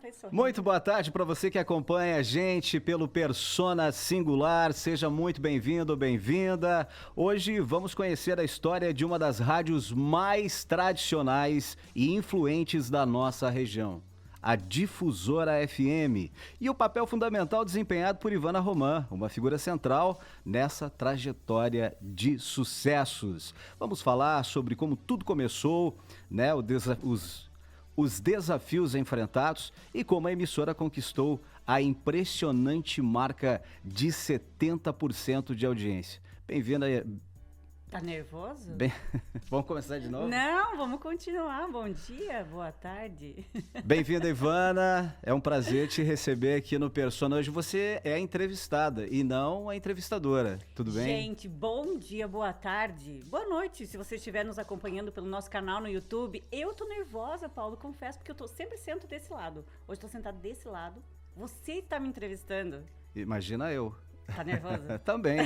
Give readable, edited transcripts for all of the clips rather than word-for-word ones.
tá aí sorrindo. Muito boa tarde para você que acompanha a gente pelo Persona Singular. Seja muito bem-vindo, bem-vinda. Hoje vamos conhecer a história de uma das rádios mais tradicionais e influentes da nossa região, a Difusora FM, e o papel fundamental desempenhado por Ivana Romã, uma figura central nessa trajetória de sucessos. Vamos falar sobre como tudo começou, né, os desafios enfrentados e como a emissora conquistou a impressionante marca de 70% de audiência. Bem-vinda. Tá nervoso? Vamos começar de novo? Não, vamos continuar. Bom dia, boa tarde. Bem-vinda, Ivana. É um prazer te receber aqui no Persona. Hoje você é a entrevistada e não a entrevistadora. Tudo bem? Gente, bom dia, boa tarde, boa noite. Se você estiver nos acompanhando pelo nosso canal no YouTube. Eu tô nervosa, Paulo, confesso, porque eu sempre sento desse lado. Hoje tô sentada desse lado. Você está me entrevistando. Imagina eu. Tá nervosa? Também.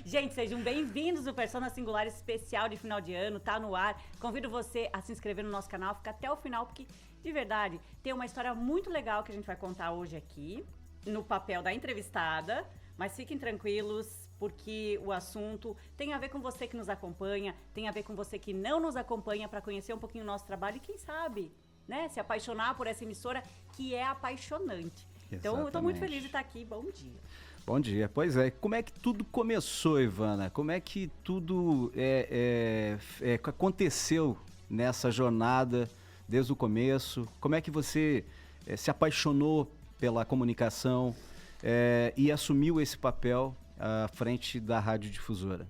Gente, sejam bem-vindos ao Persona Singular especial de final de ano, tá no ar. Convido você a se inscrever no nosso canal, fica até o final, porque, de verdade, tem uma história muito legal que a gente vai contar hoje aqui, no papel da entrevistada, mas fiquem tranquilos, porque o assunto tem a ver com você que nos acompanha, tem a ver com você que não nos acompanha, para conhecer um pouquinho o nosso trabalho e, quem sabe, né, se apaixonar por essa emissora que é apaixonante. Então, eu tô muito feliz de estar aqui. Bom dia. Bom dia. Pois é, como é que tudo começou, Ivana? Como é que tudo aconteceu nessa jornada desde o começo? Como é que você se apaixonou pela comunicação e assumiu esse papel à frente da Rádio Difusora?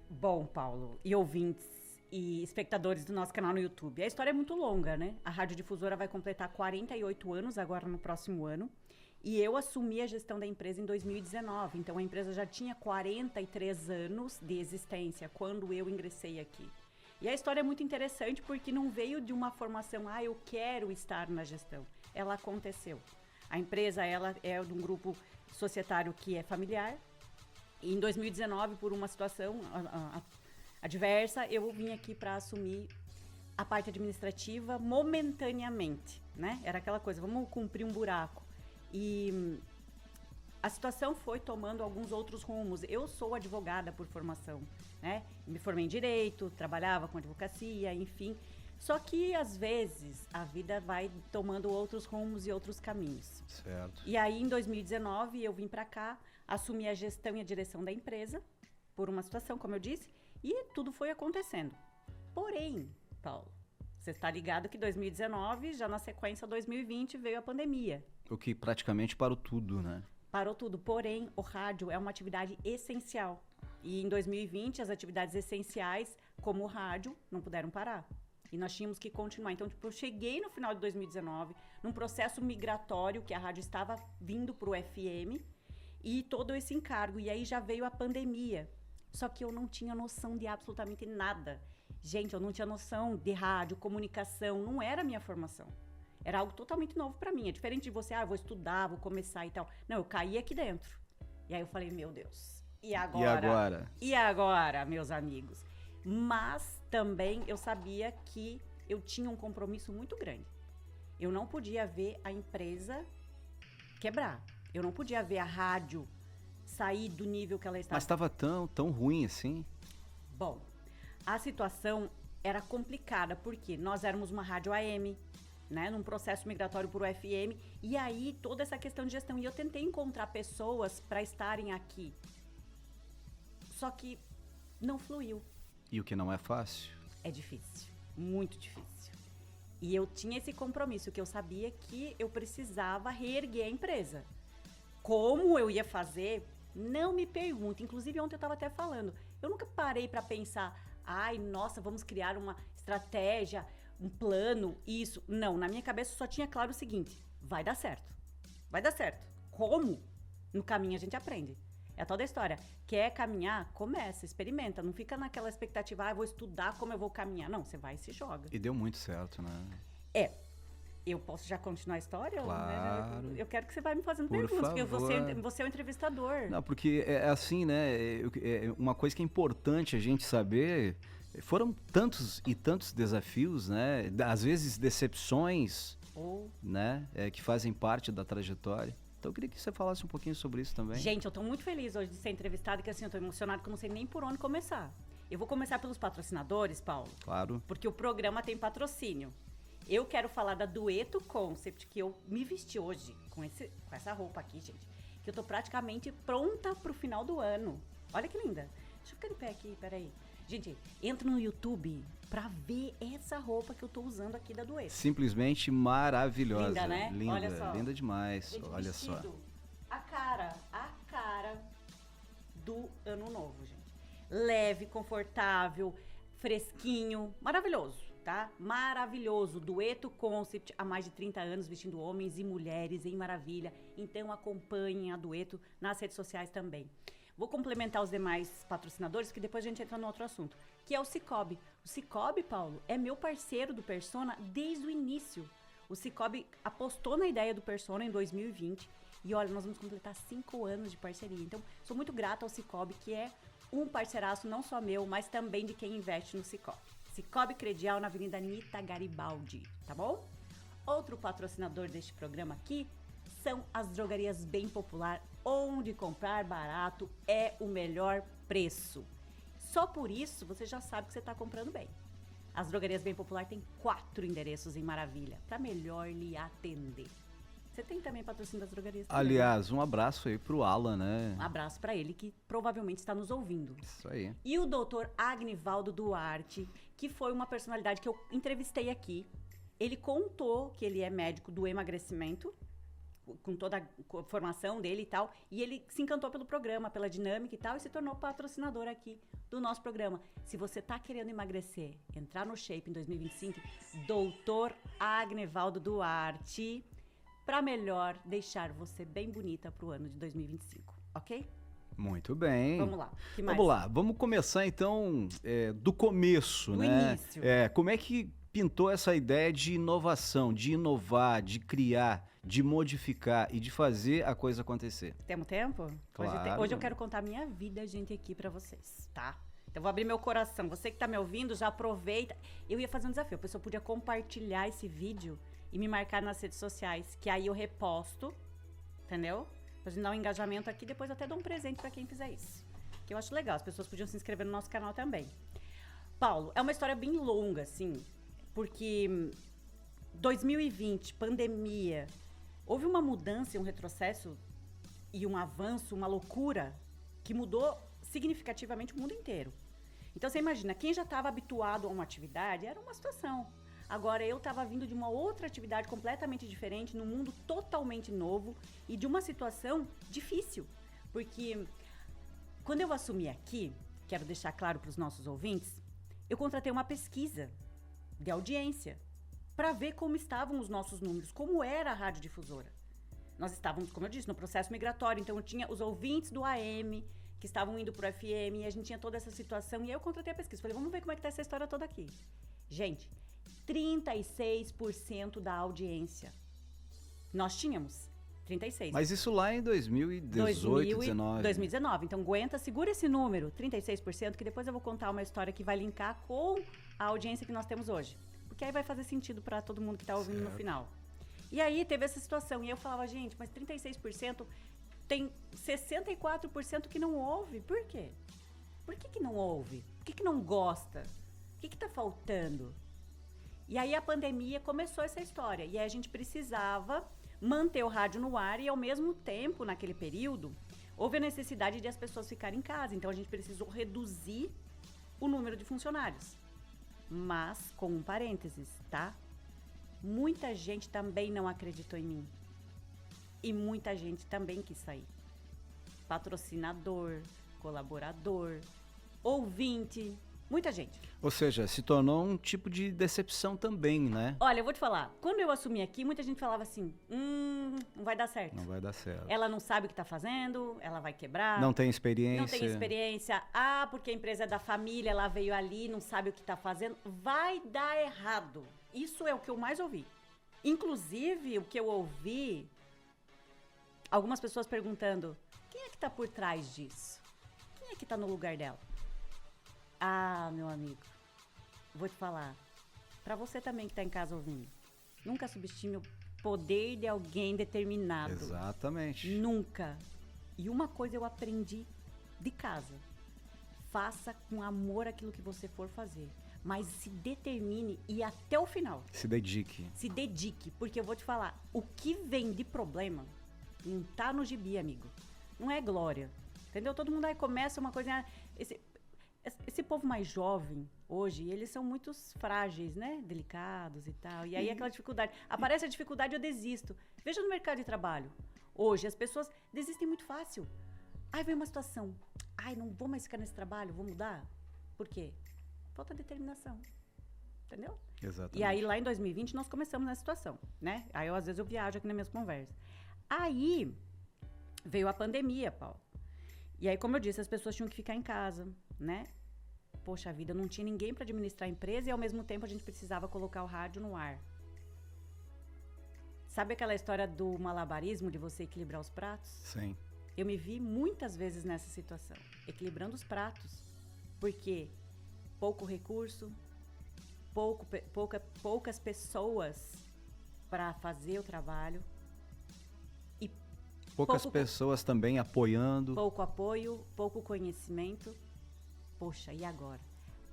Bom, Paulo, e ouvintes e espectadores do nosso canal no YouTube, a história é muito longa, né? A Rádio Difusora vai completar 48 anos agora no próximo ano. E eu assumi a gestão da empresa em 2019, então a empresa já tinha 43 anos de existência quando eu ingressei aqui. E a história é muito interessante porque não veio de uma formação, eu quero estar na gestão. Ela aconteceu. A empresa, ela é de um grupo societário que é familiar. E em 2019, por uma situação adversa, eu vim aqui para assumir a parte administrativa momentaneamente, né? Era aquela coisa, vamos cumprir um buraco. E a situação foi tomando alguns outros rumos. Eu sou advogada por formação, né? Me formei em Direito, trabalhava com advocacia, enfim. Só que, às vezes, a vida vai tomando outros rumos e outros caminhos. Certo. E aí, em 2019, eu vim para cá, assumi a gestão e a direção da empresa, por uma situação, como eu disse, e tudo foi acontecendo. Porém, Paulo, você está ligado que 2019, já na sequência 2020, veio a pandemia. O que praticamente parou tudo, né? Parou tudo, porém, o rádio é uma atividade essencial. E em 2020, as atividades essenciais, como o rádio, não puderam parar. E nós tínhamos que continuar. Então, eu cheguei no final de 2019, num processo migratório, que a rádio estava vindo para o FM, e todo esse encargo. E aí já veio a pandemia. Só que eu não tinha noção de absolutamente nada. Gente, eu não tinha noção de rádio, comunicação, não era a minha formação. Era algo totalmente novo para mim. É diferente de você, eu vou estudar, vou começar e tal. Não, eu caí aqui dentro. E aí eu falei, meu Deus, e agora? E agora? E agora, meus amigos? Mas também eu sabia que eu tinha um compromisso muito grande. Eu não podia ver a empresa quebrar. Eu não podia ver a rádio sair do nível que ela estava. Mas estava tão ruim assim? Bom, a situação era complicada, porque nós éramos uma rádio AM, né, num processo migratório por FM, e aí toda essa questão de gestão. E eu tentei encontrar pessoas para estarem aqui. Só que não fluiu. E o que não é fácil? É difícil, muito difícil. E eu tinha esse compromisso, que eu sabia que eu precisava reerguer a empresa. Como eu ia fazer, não me pergunte. Inclusive, ontem eu estava até falando, eu nunca parei para pensar, nossa, vamos criar uma estratégia, um plano, isso. Não, na minha cabeça só tinha claro o seguinte, vai dar certo. Vai dar certo. Como? No caminho a gente aprende. É a tal da história. Quer caminhar? Começa, experimenta. Não fica naquela expectativa, eu vou estudar como eu vou caminhar. Não, você vai e se joga. E deu muito certo, né? Eu posso já continuar a história? Claro. Eu quero que você vá me fazendo Por perguntas, favor. porque você é o entrevistador. Não, porque é assim, né? Uma coisa que é importante a gente saber, foram tantos e tantos desafios, né? Às vezes decepções, né? Que fazem parte da trajetória. Então eu queria que você falasse um pouquinho sobre isso também. Gente, eu tô muito feliz hoje de ser entrevistada, que assim, eu tô emocionada que eu não sei nem por onde começar. Eu vou começar pelos patrocinadores, Paulo. Claro. Porque o programa tem patrocínio. Eu quero falar da Dueto Concept, que eu me vesti hoje com essa roupa aqui, gente. Que eu tô praticamente pronta pro final do ano. Olha que linda. Deixa eu ficar de pé aqui, peraí. Gente, entra no YouTube pra ver essa roupa que eu tô usando aqui da Dueto. Simplesmente maravilhosa. Linda, né? Linda, olha só. Linda demais. Gente, Olha vestido, só. A cara do ano novo, gente. Leve, confortável, fresquinho, maravilhoso, tá? Maravilhoso. Dueto Concept, há mais de 30 anos, vestindo homens e mulheres em maravilha. Então acompanhem a Dueto nas redes sociais também. Vou complementar os demais patrocinadores, que depois a gente entra no outro assunto, que é o Cicobi. O Cicobi, Paulo, é meu parceiro do Persona desde o início. O Cicobi apostou na ideia do Persona em 2020 e, olha, nós vamos completar 5 anos de parceria. Então, sou muito grata ao Cicobi, que é um parceiraço não só meu, mas também de quem investe no Cicobi. Cicobi Credial, na Avenida Anita Garibaldi, tá bom? Outro patrocinador deste programa aqui são as drogarias Bem Popular, onde comprar barato é o melhor preço. Só por isso você já sabe que você está comprando bem. As drogarias Bem Popular têm 4 endereços em Maravilha, para melhor lhe atender. Você tem também patrocínio das drogarias? Aliás, um abraço aí pro Alan, né? Um abraço para ele, que provavelmente está nos ouvindo. Isso aí. E o doutor Agnivaldo Duarte, que foi uma personalidade que eu entrevistei aqui. Ele contou que ele é médico do emagrecimento, com toda a formação dele e tal, e ele se encantou pelo programa, pela dinâmica e tal, e se tornou patrocinador aqui do nosso programa. Se você tá querendo emagrecer, entrar no Shape em 2025, doutor Agnivaldo Duarte, para melhor deixar você bem bonita pro ano de 2025, ok? Muito bem. Vamos lá. Que mais? Vamos lá. Vamos começar então do começo, né? Início. Como é que pintou essa ideia de inovação, de inovar, de criar, de modificar e de fazer a coisa acontecer? Temos tempo? Claro. Hoje eu quero contar a minha vida, gente, aqui pra vocês, tá? Então, vou abrir meu coração. Você que tá me ouvindo, já aproveita. Eu ia fazer um desafio. A pessoa podia compartilhar esse vídeo e me marcar nas redes sociais, que aí eu reposto, entendeu? Pra gente dar um engajamento aqui, depois eu até dou um presente pra quem fizer isso. Que eu acho legal. As pessoas podiam se inscrever no nosso canal também. Paulo, é uma história bem longa, assim, porque 2020, pandemia, houve uma mudança, um retrocesso e um avanço, uma loucura que mudou significativamente o mundo inteiro. Então você imagina, quem já estava habituado a uma atividade, era uma situação. Agora eu estava vindo de uma outra atividade completamente diferente, num mundo totalmente novo e de uma situação difícil. Porque quando eu assumi aqui, quero deixar claro para os nossos ouvintes, eu contratei uma pesquisa de audiência para ver como estavam os nossos números, como era a radiodifusora. Nós estávamos, como eu disse, no processo migratório, então eu tinha os ouvintes do AM que estavam indo para o FM e a gente tinha toda essa situação. E aí eu contratei a pesquisa, falei, vamos ver como é que tá essa história toda aqui. Gente, 36% da audiência. Nós tínhamos 36%. Mas isso lá em 2018, 2019. 2019. Então, aguenta, segura esse número, 36%, que depois eu vou contar uma história que vai linkar com a audiência que nós temos hoje. Porque aí vai fazer sentido para todo mundo que está ouvindo no final. E aí teve essa situação. E eu falava, gente, mas 36% tem 64% que não ouve. Por quê? Por que não ouve? Por que não gosta? O que está faltando? E aí a pandemia começou essa história. E aí a gente precisava manter o rádio no ar e, ao mesmo tempo, naquele período, houve a necessidade de as pessoas ficarem em casa. Então, a gente precisou reduzir o número de funcionários. Mas, com um parênteses, tá? Muita gente também não acreditou em mim. E muita gente também quis sair. Patrocinador, colaborador, ouvinte, muita gente. Ou seja, se tornou um tipo de decepção também, né? Olha, eu vou te falar, quando eu assumi aqui, muita gente falava assim, não vai dar certo. Não vai dar certo. Ela não sabe o que tá fazendo, ela vai quebrar. Não tem experiência. Não tem experiência. Porque a empresa é da família, ela veio ali, não sabe o que tá fazendo. Vai dar errado. Isso é o que eu mais ouvi. Inclusive, o que eu ouvi, algumas pessoas perguntando, quem é que tá por trás disso? Quem é que tá no lugar dela? Meu amigo, vou te falar, pra você também que tá em casa ouvindo, Nunca subestime o poder de alguém determinado. Exatamente. Nunca. E uma coisa eu aprendi de casa. Faça com amor aquilo que você for fazer. Mas se determine e ir até o final. Se dedique. Se dedique, porque eu vou te falar, o que vem de problema não tá no gibi, amigo. Não é glória. Entendeu? Todo mundo aí começa uma coisa... Esse povo mais jovem, hoje, eles são muito frágeis, né? Delicados e tal. E aí aquela dificuldade. Aparece a dificuldade, eu desisto. Veja no mercado de trabalho. Hoje, as pessoas desistem muito fácil. Aí vem uma situação. Ai, não vou mais ficar nesse trabalho, vou mudar. Por quê? Falta determinação. Entendeu? Exatamente. E aí, lá em 2020, nós começamos nessa situação, né? Aí, às vezes, eu viajo aqui nas minhas conversas. Aí, veio a pandemia, Paulo. E aí, como eu disse, as pessoas tinham que ficar em casa, né? Poxa vida, não tinha ninguém para administrar a empresa e, ao mesmo tempo, a gente precisava colocar o rádio no ar. Sabe aquela história do malabarismo, de você equilibrar os pratos? Sim. Eu me vi muitas vezes nessa situação, equilibrando os pratos. Porque pouco recurso, poucas pessoas para fazer o trabalho. Poucas pessoas também apoiando. Pouco apoio, pouco conhecimento. Poxa, e agora?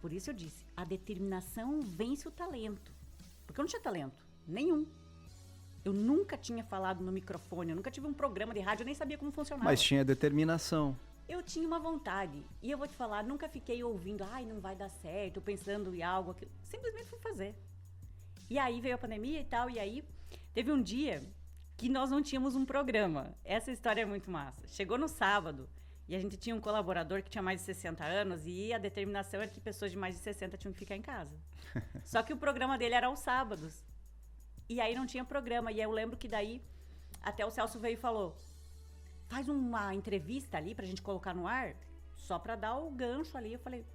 Por isso eu disse, a determinação vence o talento. Porque eu não tinha talento, nenhum. Eu nunca tinha falado no microfone, eu nunca tive um programa de rádio, eu nem sabia como funcionava. Mas tinha determinação. Eu tinha uma vontade. E eu vou te falar, nunca fiquei ouvindo, ai, não vai dar certo, pensando em algo, aquilo. Simplesmente fui fazer. E aí veio a pandemia e tal, e aí teve um dia que nós não tínhamos um programa. Essa história é muito massa. Chegou no sábado e a gente tinha um colaborador que tinha mais de 60 anos e a determinação era que pessoas de mais de 60 tinham que ficar em casa. Só que o programa dele era aos sábados. E aí não tinha programa. E eu lembro que daí até o Celso veio e falou, faz uma entrevista ali pra gente colocar no ar, só pra dar o gancho ali. Eu falei,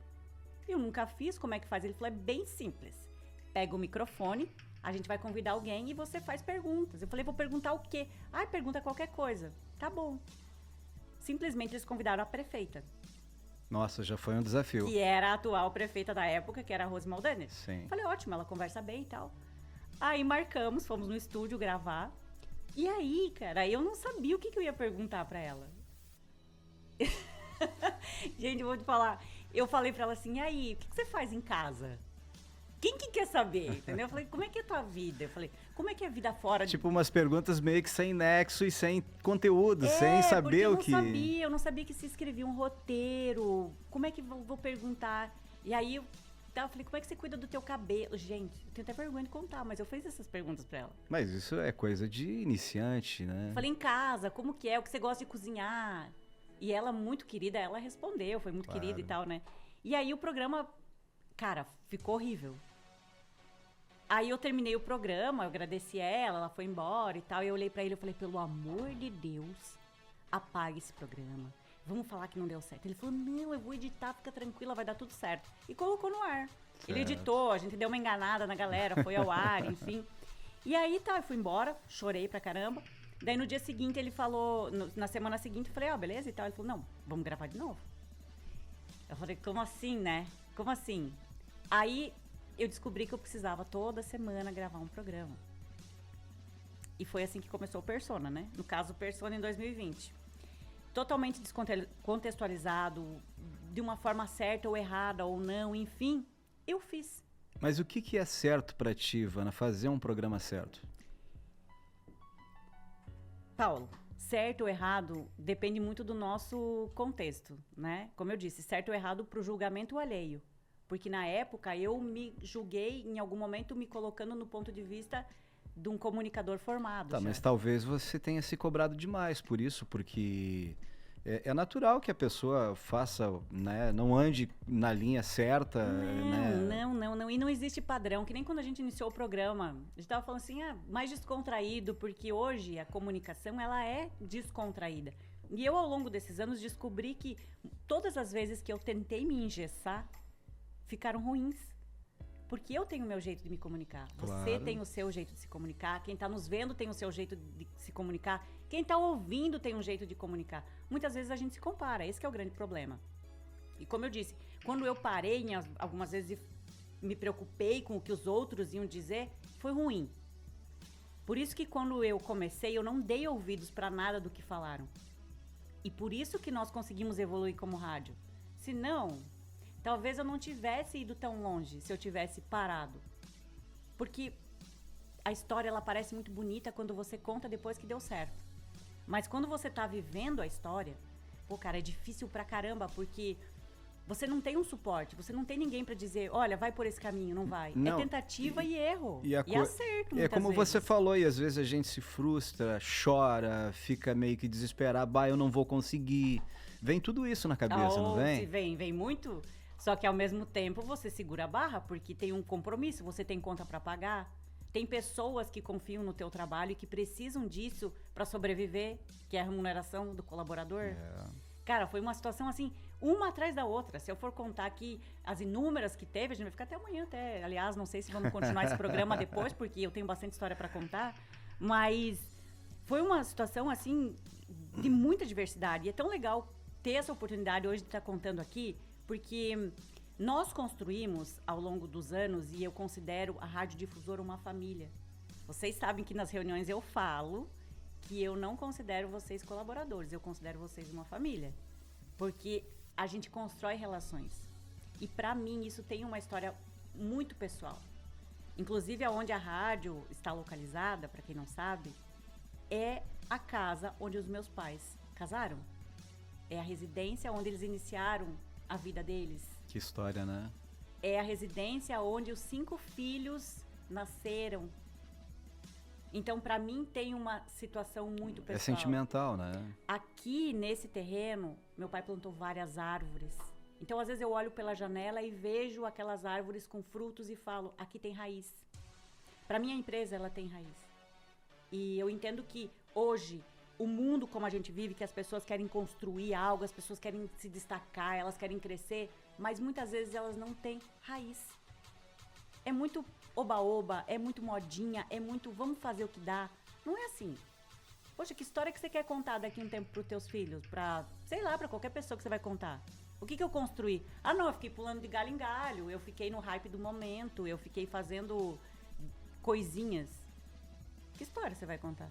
eu nunca fiz, como é que faz? Ele falou, é bem simples. Pega o microfone, a gente vai convidar alguém e você faz perguntas. Eu falei, vou perguntar o quê? Ah, pergunta qualquer coisa. Tá bom. Simplesmente eles convidaram a prefeita. Nossa, já foi um desafio. Que era a atual prefeita da época, que era a Rose Maldani. Sim. Falei, ótimo, ela conversa bem e tal. Aí marcamos, fomos no estúdio gravar. E aí, cara, eu não sabia o que eu ia perguntar pra ela. Gente, eu vou te falar. Eu falei pra ela assim, e aí, o que você faz em casa? Quem que quer saber, entendeu? Eu falei, como é que é a tua vida? Eu falei, como é que é a vida fora? Tipo umas perguntas meio que sem nexo e sem conteúdo, sem saber o que... Eu não sabia que se escrevia um roteiro, como é que vou perguntar? E aí, eu falei, como é que você cuida do teu cabelo? Gente, eu tenho até vergonha de contar, mas eu fiz essas perguntas pra ela. Mas isso é coisa de iniciante, né? Eu falei, em casa, como que é? O que você gosta de cozinhar? E ela, muito querida, ela respondeu, foi muito querida e tal, né? E aí o programa, cara, ficou horrível. Aí eu terminei o programa, eu agradeci ela foi embora e tal. E eu olhei pra ele e falei, pelo amor de Deus, apague esse programa. Vamos falar que não deu certo. Ele falou, não, eu vou editar, fica tranquila, vai dar tudo certo. E colocou no ar. Certo. Ele editou, a gente deu uma enganada na galera, foi ao ar, enfim. E aí tá, eu fui embora, chorei pra caramba. Daí no dia seguinte ele falou, na semana seguinte eu falei, beleza e tal. Ele falou, não, vamos gravar de novo. Eu falei, como assim, né? Como assim? Aí eu descobri que eu precisava toda semana gravar um programa. E foi assim que começou o Persona, né? No caso, o Persona em 2020. Totalmente descontextualizado, de uma forma certa ou errada ou não, enfim, eu fiz. Mas o que é certo pra ti, Ivana, fazer um programa certo? Paulo, certo ou errado depende muito do nosso contexto, né? Como eu disse, certo ou errado pro julgamento alheio. Porque na época eu me julguei, em algum momento, me colocando no ponto de vista de um comunicador formado. Tá, mas talvez você tenha se cobrado demais por isso, porque é natural que a pessoa faça, né, não ande na linha certa. Não. E não existe padrão, que nem quando a gente iniciou o programa. A gente tava falando assim, mais descontraído, porque hoje a comunicação, ela é descontraída. E eu, ao longo desses anos, descobri que todas as vezes que eu tentei me engessar, ficaram ruins. Porque eu tenho o meu jeito de me comunicar. Claro. Você tem o seu jeito de se comunicar. Quem está nos vendo tem o seu jeito de se comunicar. Quem está ouvindo tem um jeito de comunicar. Muitas vezes a gente se compara. Esse que é o grande problema. E como eu disse, quando eu parei algumas vezes e me preocupei com o que os outros iam dizer, foi ruim. Por isso que quando eu comecei, eu não dei ouvidos para nada do que falaram. E por isso que nós conseguimos evoluir como rádio. Se não, talvez eu não tivesse ido tão longe se eu tivesse parado. Porque a história, ela parece muito bonita quando você conta depois que deu certo. Mas quando você tá vivendo a história, pô, cara, é difícil pra caramba, porque você não tem um suporte, você não tem ninguém pra dizer, olha, vai por esse caminho, não vai. Não, é tentativa e erro. E acerto, é como vezes. você falou, e às vezes a gente se frustra, chora, fica meio que desesperado, bah, eu não vou conseguir. Vem tudo isso na cabeça, não vem? Se vem muito. Só que ao mesmo tempo você segura a barra, porque tem um compromisso, você tem conta pra pagar. Tem pessoas que confiam no teu trabalho e que precisam disso pra sobreviver, que é a remuneração do colaborador. É. Cara, foi uma situação assim, uma atrás da outra. Se eu for contar aqui as inúmeras que teve, a gente vai ficar até amanhã até. Aliás, não sei se vamos continuar esse programa depois, porque eu tenho bastante história para contar. Mas foi uma situação assim de muita diversidade. E é tão legal ter essa oportunidade hoje de estar contando aqui, porque nós construímos ao longo dos anos, e eu considero a Rádio Difusora uma família. Vocês sabem que nas reuniões eu falo que eu não considero vocês colaboradores, eu considero vocês uma família. Porque a gente constrói relações. E para mim isso tem uma história muito pessoal. Inclusive aonde a rádio está localizada, para quem não sabe, é a casa onde os meus pais casaram. É a residência onde eles iniciaram a vida deles. Que história, né? É a residência onde os 5 filhos nasceram. Então, para mim, tem uma situação muito pessoal. É sentimental, né? Aqui, nesse terreno, meu pai plantou várias árvores. Então, às vezes, eu olho pela janela e vejo aquelas árvores com frutos e falo, aqui tem raiz. Para mim, a empresa, ela tem raiz. E eu entendo que, hoje, o mundo como a gente vive, que as pessoas querem construir algo, as pessoas querem se destacar, elas querem crescer, mas muitas vezes elas não têm raiz. É muito oba-oba, é muito modinha, é muito vamos fazer o que dá. Não é assim. Poxa, que história que você quer contar daqui a um tempo pros teus filhos? Pra, sei lá, pra qualquer pessoa que você vai contar. O que eu construí? Ah, não, eu fiquei pulando de galho em galho, eu fiquei no hype do momento, eu fiquei fazendo coisinhas. Que história você vai contar?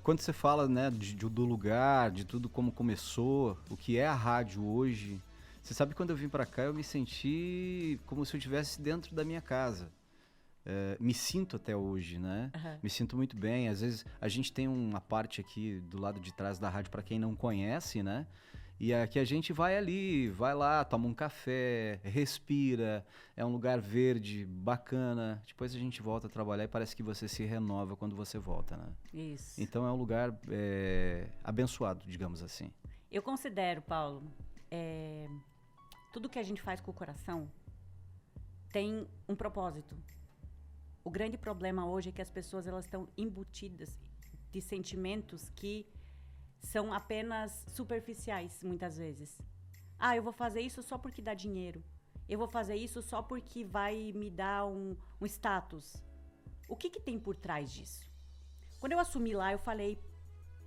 Quando você fala, né, do lugar, de tudo como começou, o que é a rádio hoje, você sabe, quando eu vim pra cá eu me senti como se eu estivesse dentro da minha casa. Me sinto até hoje, né? Uhum. Me sinto muito bem. Às vezes a gente tem uma parte aqui do lado de trás da rádio, para quem não conhece, né? E aqui a gente vai ali, vai lá, toma um café, respira, é um lugar verde, bacana. Depois a gente volta a trabalhar e parece que você se renova quando você volta, né? Isso. Então é um lugar abençoado, digamos assim. Eu considero, Paulo, tudo que a gente faz com o coração tem um propósito. O grande problema hoje é que as pessoas elas estão embutidas de sentimentos que são apenas superficiais, muitas vezes. Ah, eu vou fazer isso só porque dá dinheiro. Eu vou fazer isso só porque vai me dar um status. O que tem por trás disso? Quando eu assumi lá, eu falei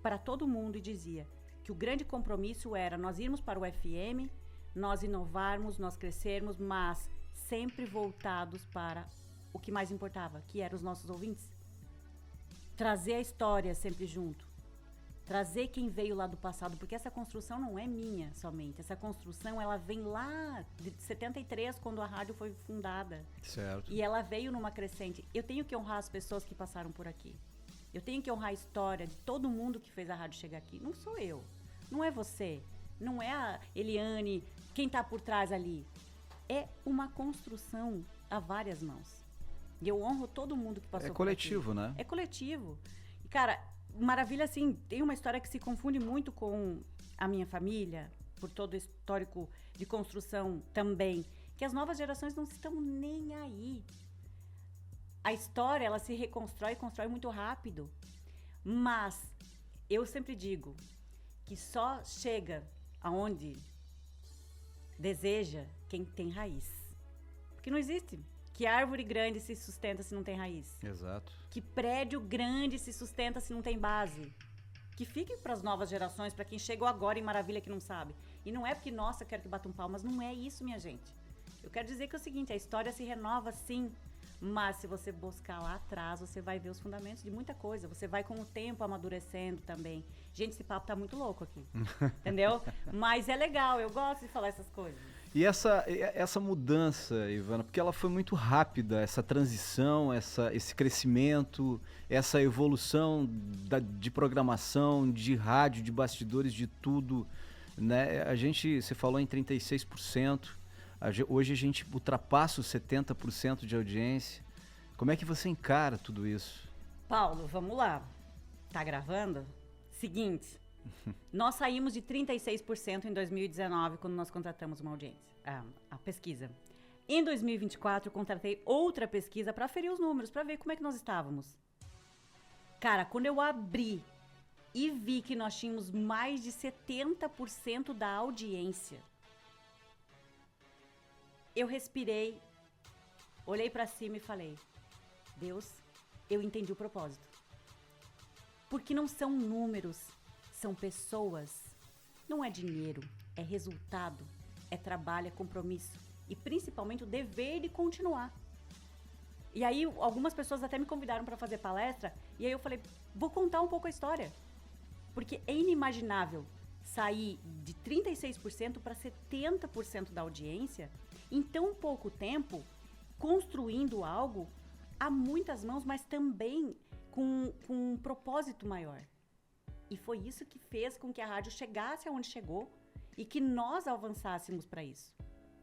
para todo mundo e dizia que o grande compromisso era nós irmos para o FM, nós inovarmos, nós crescermos, mas sempre voltados para o que mais importava, que eram os nossos ouvintes. Trazer a história sempre junto. Trazer quem veio lá do passado, porque essa construção não é minha somente. Essa construção, ela vem lá de 73, quando a rádio foi fundada. Certo. E ela veio numa crescente. Eu tenho que honrar as pessoas que passaram por aqui. Eu tenho que honrar a história de todo mundo que fez a rádio chegar aqui. Não sou eu. Não é você. Não é a Eliane, quem está por trás ali. É uma construção a várias mãos. E eu honro todo mundo que passou por aqui. É coletivo, né? É coletivo. E, cara, Maravilha, assim, tem uma história que se confunde muito com a minha família, por todo o histórico de construção também, que as novas gerações não estão nem aí. A história, ela se reconstrói e constrói muito rápido. Mas eu sempre digo que só chega aonde deseja quem tem raiz. Porque não existe. Que árvore grande se sustenta se não tem raiz? Exato. Que prédio grande se sustenta se não tem base? Que fique para as novas gerações, para quem chegou agora em Maravilha que não sabe. E não é porque, nossa, eu quero que batam palmas. Não é isso, minha gente. Eu quero dizer que é o seguinte, a história se renova sim, Mas se você buscar lá atrás, você vai ver os fundamentos de muita coisa. Você vai com o tempo amadurecendo também. Gente, esse papo tá muito louco aqui. Entendeu? Mas é legal, eu gosto de falar essas coisas. E essa mudança, Ivana, porque ela foi muito rápida, essa transição, esse crescimento, essa evolução de programação, de rádio, de bastidores, de tudo, né? Você falou em 36%, hoje a gente ultrapassa os 70% de audiência. Como é que você encara tudo isso? Paulo, vamos lá. Tá gravando? Seguinte, nós saímos de 36% em 2019, quando nós contratamos uma audiência, a pesquisa. Em 2024, eu contratei outra pesquisa para aferir os números, para ver como é que nós estávamos. Cara, quando eu abri e vi que nós tínhamos mais de 70% da audiência, eu respirei, olhei para cima e falei, Deus, eu entendi o propósito. Porque não são números, são pessoas. Não é dinheiro, é resultado, é trabalho, é compromisso. E principalmente o dever de continuar. E aí algumas pessoas até me convidaram para fazer palestra. E aí eu falei, vou contar um pouco a história. Porque é inimaginável sair de 36% para 70% da audiência em tão pouco tempo, construindo algo a muitas mãos, mas também com um propósito maior. E foi isso que fez com que a rádio chegasse aonde chegou e que nós avançássemos para isso.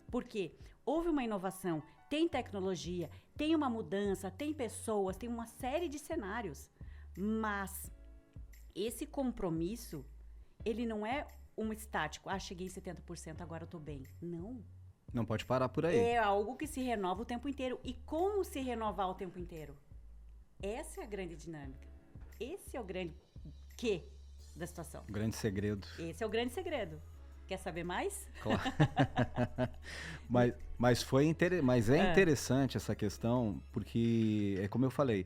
Porque houve uma inovação, tem tecnologia, tem uma mudança, tem pessoas, tem uma série de cenários. Mas esse compromisso, ele não é um estático. Cheguei em 70%, agora eu tô bem. Não. Não pode parar por aí. É algo que se renova o tempo inteiro. E como se renovar o tempo inteiro? Essa é a grande dinâmica. Esse é o grande quê da situação. O grande segredo. Esse é o grande segredo. Quer saber mais? Claro. mas é interessante essa questão, porque, é como eu falei,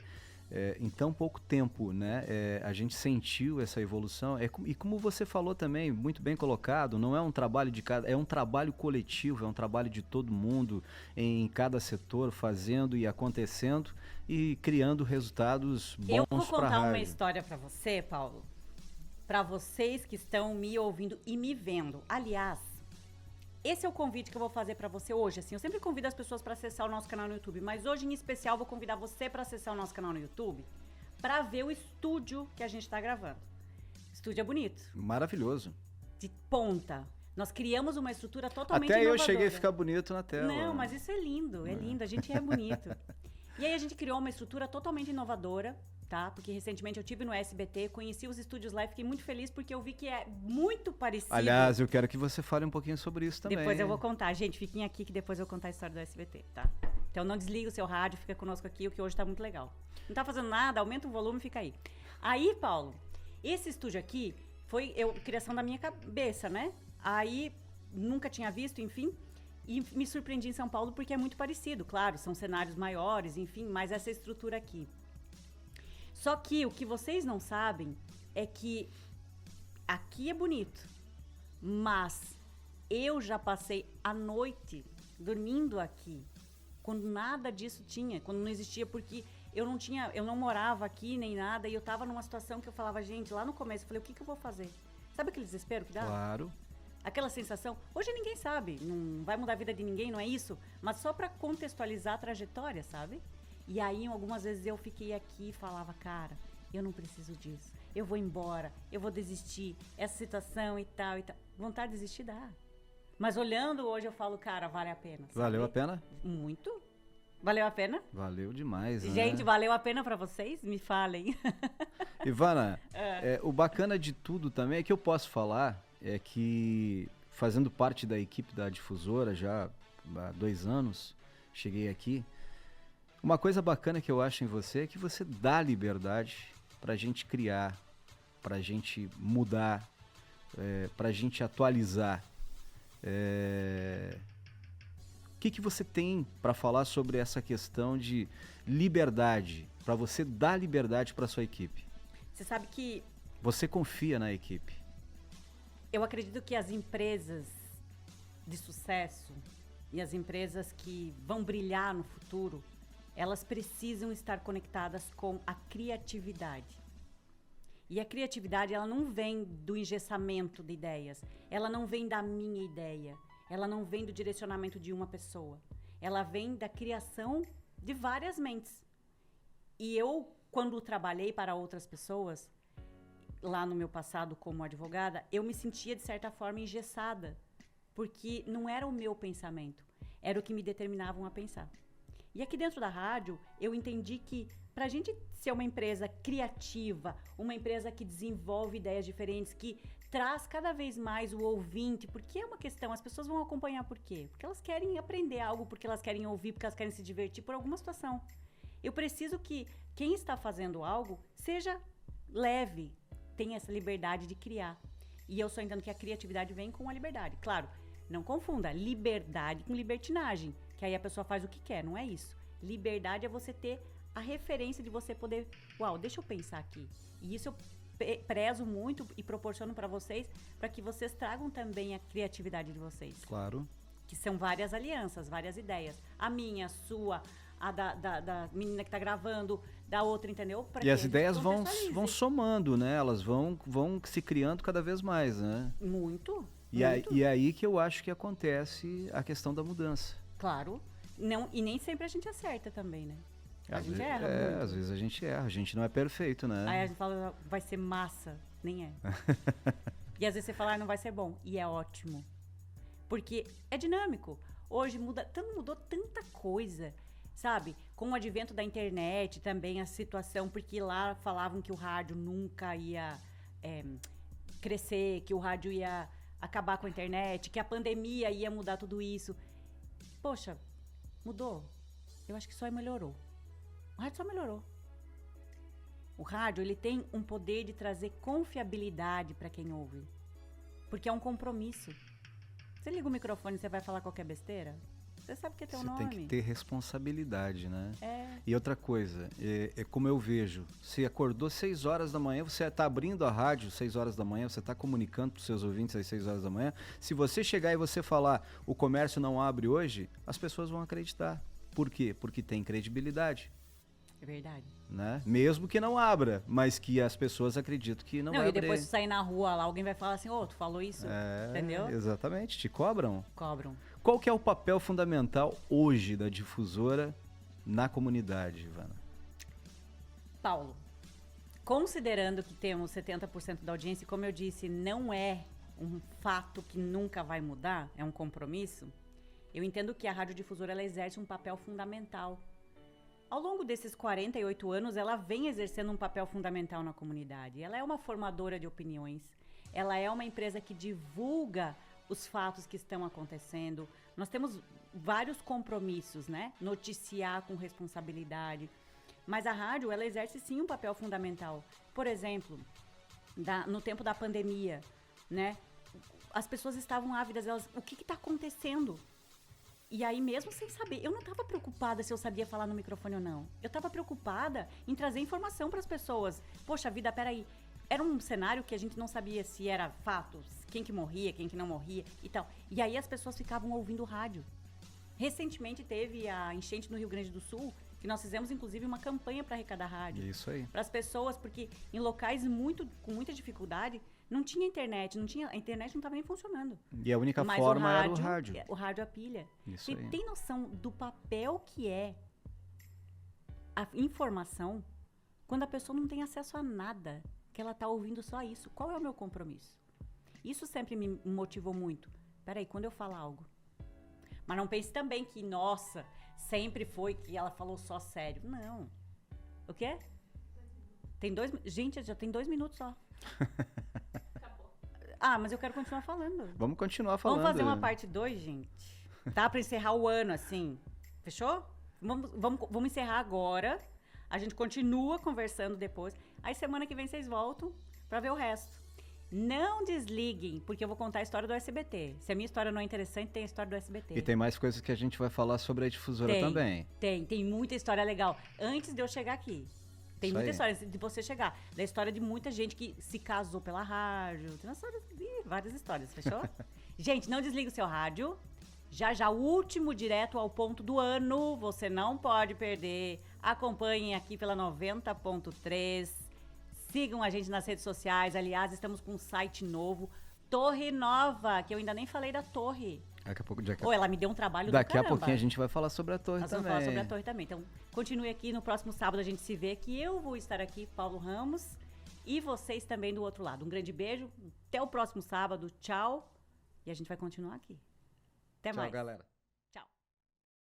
em tão pouco tempo, né, a gente sentiu essa evolução. E como você falou também, muito bem colocado, não é um trabalho de cada, é um trabalho coletivo, é um trabalho de todo mundo, em cada setor, fazendo e acontecendo e criando resultados bons para a rádio. Eu vou contar uma história para você, Paulo, para vocês que estão me ouvindo e me vendo. Aliás, esse é o convite que eu vou fazer para você hoje. Assim, eu sempre convido as pessoas para acessar o nosso canal no YouTube, mas hoje em especial vou convidar você para acessar o nosso canal no YouTube para ver o estúdio que a gente está gravando. O estúdio é bonito. Maravilhoso. De ponta. Nós criamos uma estrutura totalmente Até inovadora. eu cheguei a ficar bonito na tela. Não, mas isso é lindo, a gente é bonito. E aí a gente criou uma estrutura totalmente inovadora, tá? Porque recentemente eu estive no SBT, conheci os estúdios lá e fiquei muito feliz porque eu vi que é muito parecido. Aliás, eu quero que você fale um pouquinho sobre isso também. Depois eu vou contar. Gente, fiquem aqui que depois eu vou contar a história do SBT, tá? Então não desliga o seu rádio, fica conosco aqui, o que hoje tá muito legal. Não tá fazendo nada, aumenta o volume e fica aí. Aí, Paulo, esse estúdio aqui foi criação da minha cabeça, né? Aí, nunca tinha visto, enfim... E me surpreendi em São Paulo porque é muito parecido. Claro, são cenários maiores, enfim, mas essa estrutura aqui. Só que o que vocês não sabem é que aqui é bonito, mas eu já passei a noite dormindo aqui, quando nada disso tinha, quando não existia, porque eu não morava aqui nem nada, e eu tava numa situação que eu falava, gente, lá no começo, eu falei, o que eu vou fazer? Sabe aquele desespero que dá? Claro. Aquela sensação, hoje ninguém sabe, não vai mudar a vida de ninguém, não é isso? Mas só para contextualizar a trajetória, sabe? E aí, algumas vezes eu fiquei aqui e falava, cara, eu não preciso disso, eu vou embora, eu vou desistir, essa situação e tal, e tal. Vontade de desistir dá. Mas olhando hoje eu falo, cara, vale a pena. Sabe? Valeu a pena? Muito. Valeu a pena? Valeu demais, né? Gente, valeu a pena para vocês? Me falem. Ivana, o bacana de tudo também é que eu posso falar é que, fazendo parte da equipe da Difusora já há 2 anos, cheguei aqui, uma coisa bacana que eu acho em você é que você dá liberdade pra gente criar, pra gente mudar, pra gente atualizar. O que você tem para falar sobre essa questão de liberdade, para você dar liberdade para sua equipe? Você sabe que... Você confia na equipe. Eu acredito que as empresas de sucesso e as empresas que vão brilhar no futuro, elas precisam estar conectadas com a criatividade. E a criatividade, ela não vem do engessamento de ideias, ela não vem da minha ideia, ela não vem do direcionamento de uma pessoa, ela vem da criação de várias mentes. E eu, quando trabalhei para outras pessoas, lá no meu passado como advogada, eu me sentia, de certa forma, engessada, porque não era o meu pensamento, era o que me determinavam a pensar. E aqui dentro da rádio, eu entendi que para a gente ser uma empresa criativa, uma empresa que desenvolve ideias diferentes, que traz cada vez mais o ouvinte, porque é uma questão, as pessoas vão acompanhar por quê? Porque elas querem aprender algo, porque elas querem ouvir, porque elas querem se divertir por alguma situação. Eu preciso que quem está fazendo algo seja leve, tenha essa liberdade de criar. E eu só entendo que a criatividade vem com a liberdade. Claro, não confunda liberdade com libertinagem, que aí a pessoa faz o que quer, não é isso. Liberdade é você ter a referência de você poder, deixa eu pensar aqui. E isso eu prezo muito e proporciono para vocês, para que vocês tragam também a criatividade de vocês. Claro. Que são várias alianças, várias ideias. A minha, a sua, a da menina que está gravando, da outra, entendeu? E as ideias vão somando, né? Elas vão se criando cada vez mais, né? Muito. E aí que eu acho que acontece a questão da mudança. Claro. Não, e nem sempre a gente acerta também, né? A gente erra muito. Às vezes a gente erra, a gente não é perfeito, né? Aí a gente fala, vai ser massa, nem é. E às vezes você fala, não vai ser bom, e é ótimo. Porque é dinâmico. Hoje mudou tanta coisa, sabe? Com o advento da internet também, a situação, porque lá falavam que o rádio nunca ia crescer, que o rádio ia acabar com a internet, que a pandemia ia mudar tudo isso. Poxa, mudou? Eu acho que só melhorou. O rádio só melhorou. O rádio, ele tem um poder de trazer confiabilidade para quem ouve. Porque é um compromisso. Você liga o microfone e você vai falar qualquer besteira? Você sabe que é teu nome. Você tem que ter responsabilidade, né? É. E outra coisa, é como eu vejo. Você acordou 6 horas da manhã, você está abrindo a rádio 6 horas da manhã, você está comunicando para os seus ouvintes às 6 horas da manhã. Se você chegar e você falar, o comércio não abre hoje, as pessoas vão acreditar. Por quê? Porque tem credibilidade. É verdade. Né? Mesmo que não abra, mas que as pessoas acreditam que não vai abrir. E depois você sair na rua lá, alguém vai falar assim, tu falou isso, entendeu? Exatamente, te cobram. Cobram. Qual que é o papel fundamental hoje da difusora na comunidade, Ivana? Paulo, considerando que temos 70% da audiência, e como eu disse, não é um fato que nunca vai mudar, é um compromisso, eu entendo que a radiodifusora ela exerce um papel fundamental. Ao longo desses 48 anos, ela vem exercendo um papel fundamental na comunidade. Ela é uma formadora de opiniões, ela é uma empresa que divulga os fatos que estão acontecendo. Nós temos vários compromissos, né? Noticiar com responsabilidade. Mas a rádio, ela exerce sim um papel fundamental. Por exemplo, no tempo da pandemia, né? As pessoas estavam ávidas, o que está acontecendo? E aí, mesmo sem saber, eu não estava preocupada se eu sabia falar no microfone ou não. Eu estava preocupada em trazer informação para as pessoas. Poxa vida, peraí. Era um cenário que a gente não sabia se era fatos, quem que morria, quem que não morria e tal. E aí as pessoas ficavam ouvindo rádio. Recentemente teve a enchente no Rio Grande do Sul, que nós fizemos inclusive uma campanha para arrecadar rádio. Isso aí. Para as pessoas, porque em locais com muita dificuldade, não tinha internet, a internet não estava nem funcionando. E a única forma era o rádio. O rádio a pilha. Isso aí. Tem noção do papel que é a informação quando a pessoa não tem acesso a nada, que ela está ouvindo só isso? Qual é o meu compromisso? Isso sempre me motivou muito. Peraí, quando eu falar algo. Mas não pense também que, nossa, sempre foi que ela falou só sério. Não. O quê? Gente, já tem 2 minutos só. Mas eu quero continuar falando. Vamos continuar falando. Vamos fazer uma parte 2, gente? Tá? Pra encerrar o ano, assim. Fechou? Vamos encerrar agora. A gente continua conversando depois. Aí semana que vem vocês voltam pra ver o resto. Não desliguem, porque eu vou contar a história do SBT. Se a minha história não é interessante, tem a história do SBT. E tem mais coisas que a gente vai falar sobre a difusora também. Tem muita história legal. Antes de eu chegar aqui. Tem muita história de você chegar. Da história de muita gente que se casou pela rádio. Tem várias histórias, fechou? Gente, não desliga o seu rádio. Já já, o último direto ao ponto do ano, você não pode perder. Acompanhem aqui pela 90.3. Sigam a gente nas redes sociais. Aliás, estamos com um site novo, Torre Nova, que eu ainda nem falei da torre. Daqui a pouco, ela me deu um trabalho daqui a pouquinho a gente vai falar sobre a torre Nós também. vamos falar sobre a torre também. Então, continue aqui. No próximo sábado a gente se vê, que eu vou estar aqui, Paulo Ramos, e vocês também do outro lado. Um grande beijo. Até o próximo sábado. Tchau. E a gente vai continuar aqui. Até mais. Tchau, galera.